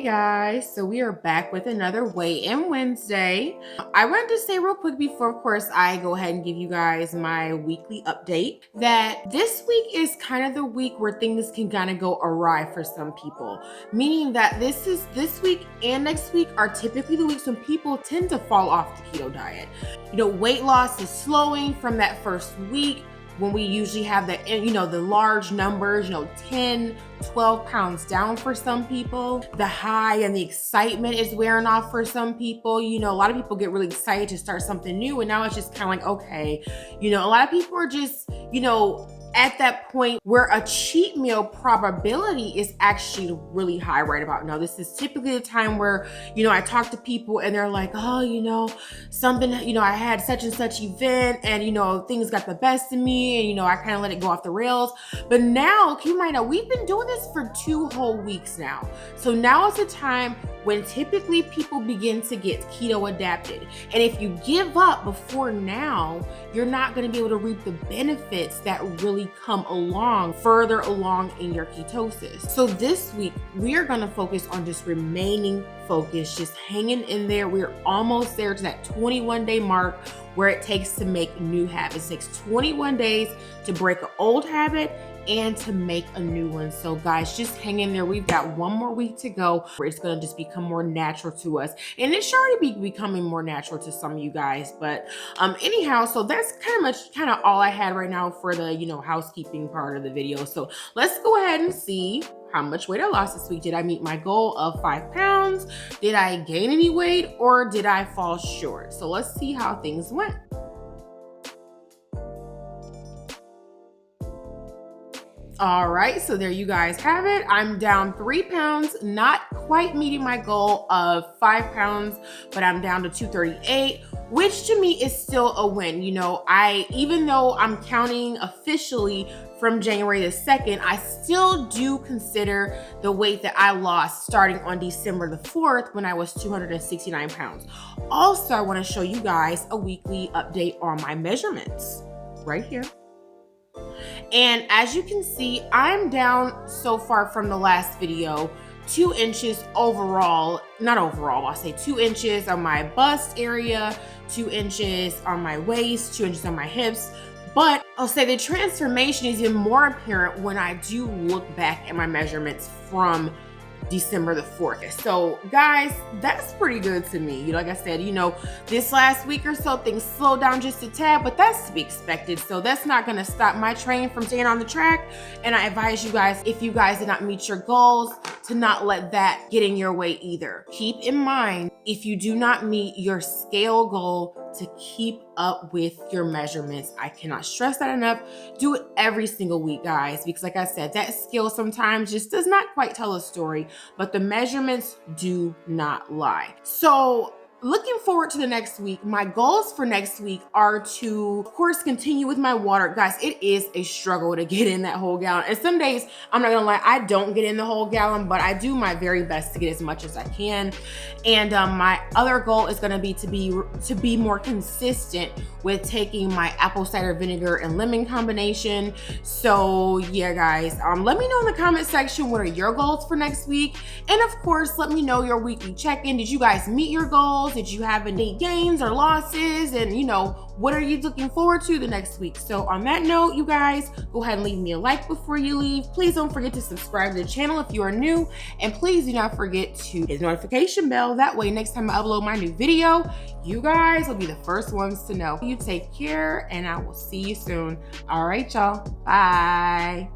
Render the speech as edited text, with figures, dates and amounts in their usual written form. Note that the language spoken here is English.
Guys, so we are back with another weigh-in Wednesday. I wanted to say real quick before, of course, I go ahead and give you guys my weekly update that this week is kind of the week where things can kind of go awry for some people, meaning that this week and next week are typically the weeks when people tend to fall off the keto diet. Weight loss is slowing from that first week when we usually have the large numbers, 10, 12 pounds down for some people. The high and the excitement is wearing off for some people. A lot of people get really excited to start something new, and now it's just kind of like, okay, a lot of people are just, at that point where a cheat meal probability is actually really high right about now. This is typically the time where, I talk to people and they're like, oh, something, I had such and such event and, things got the best of me and, I kind of let it go off the rails. But now, keep in mind, now we've been doing this for 2 whole weeks now. So now is the time when typically people begin to get keto adapted. And if you give up before now, you're not going to be able to reap the benefits that really come further along in your ketosis. So this week, we are going to focus on just remaining focused, just hanging in there. We're almost there to that 21-day mark where it takes to make new habits. It takes 21 days to break an old habit and to make a new one. So guys, just hang in there. We've got 1 more week to go where it's going to just become more natural to us. And it should already be becoming more natural to some of you guys. But anyhow, so that's kind of all I had right now for the, housekeeping part of the video. So let's go ahead and see how much weight I lost this week. Did I meet my goal of 5 pounds? Did I gain any weight or did I fall short? So let's see how things went. All right, so there you guys have it. I'm down 3 pounds, not quite meeting my goal of 5 pounds, but I'm down to 238, which to me is still a win. Even though I'm counting officially from January the 2nd, I still do consider the weight that I lost starting on December the 4th when I was 269 pounds. Also, I want to show you guys a weekly update on my measurements right here. And as you can see, I'm down so far from the last video 2 inches overall, not overall, I'll say 2 inches on my bust area, 2 inches on my waist, 2 inches on my hips. But I'll say the transformation is even more apparent when I do look back at my measurements from December the 4th. So guys, that's pretty good to me. Like I said, this last week or so things slowed down just a tad, but that's to be expected. So that's not going to stop my train from staying on the track. And I advise you guys, if you guys did not meet your goals, to not let that get in your way either. Keep in mind, if you do not meet your scale goal, to keep up with your measurements. I cannot stress that enough. Do it every single week, guys, because like I said, that scale sometimes just does not quite tell a story, but the measurements do not lie. So looking forward to the next week, my goals for next week are to, of course, continue with my water. Guys, it is a struggle to get in that whole gallon. And some days, I'm not gonna lie, I don't get in the whole gallon, but I do my very best to get as much as I can. And my other goal is gonna be to be more consistent with taking my apple cider vinegar and lemon combination. So yeah, guys, let me know in the comment section, what are your goals for next week? And of course, let me know your weekly check-in. Did you guys meet your goals? Did you have any gains or losses? And what are you looking forward to the next week? So on that note, you guys, go ahead and leave me a like before you leave. Please don't forget to subscribe to the channel if you are new. And please do not forget to hit the notification bell. That way, next time I upload my new video, you guys will be the first ones to know. You take care and I will see you soon. All right, y'all. Bye.